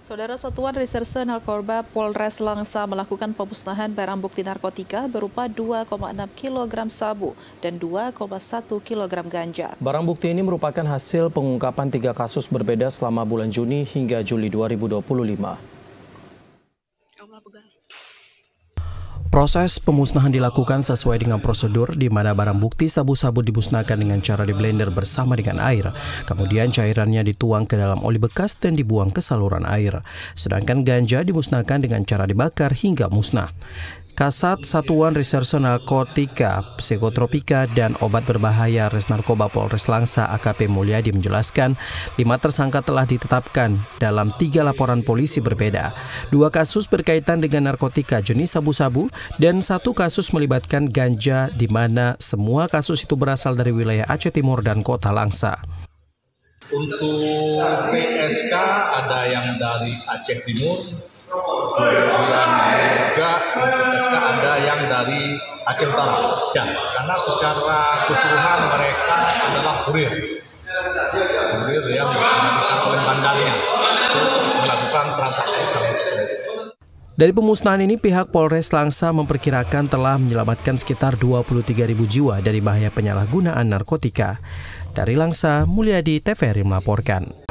Saudara Satuan Reserse Narkoba Polres Langsa melakukan pemusnahan barang bukti narkotika berupa 2,6 kg sabu dan 2,1 kg ganja. Barang bukti ini merupakan hasil pengungkapan 3 kasus berbeda selama bulan Juni hingga Juli 2025. Proses pemusnahan dilakukan sesuai dengan prosedur di mana barang bukti sabu-sabu dimusnahkan dengan cara di blender bersama dengan air. Kemudian cairannya dituang ke dalam oli bekas dan dibuang ke saluran air. Sedangkan ganja dimusnahkan dengan cara dibakar hingga musnah. Kasat Satuan Reserse Narkotika, Psikotropika, dan Obat Berbahaya Res Narkoba Polres Langsa AKP Mulyadi menjelaskan 5 tersangka telah ditetapkan dalam 3 laporan polisi berbeda. 2 kasus berkaitan dengan narkotika jenis sabu-sabu dan 1 kasus melibatkan ganja di mana semua kasus itu berasal dari wilayah Aceh Timur dan Kota Langsa. Untuk PSK ada yang dari Aceh Timur, kemudian juga PSK ada yang dari Aceh Utara. Ya, karena secara keseluruhan mereka adalah kurir yang digunakan oleh bandarnya untuk melakukan transaksi sabu tersebut. Dari pemusnahan ini, pihak Polres Langsa memperkirakan telah menyelamatkan sekitar 23.000 jiwa dari bahaya penyalahgunaan narkotika. Dari Langsa, Mulyadi TVRI melaporkan.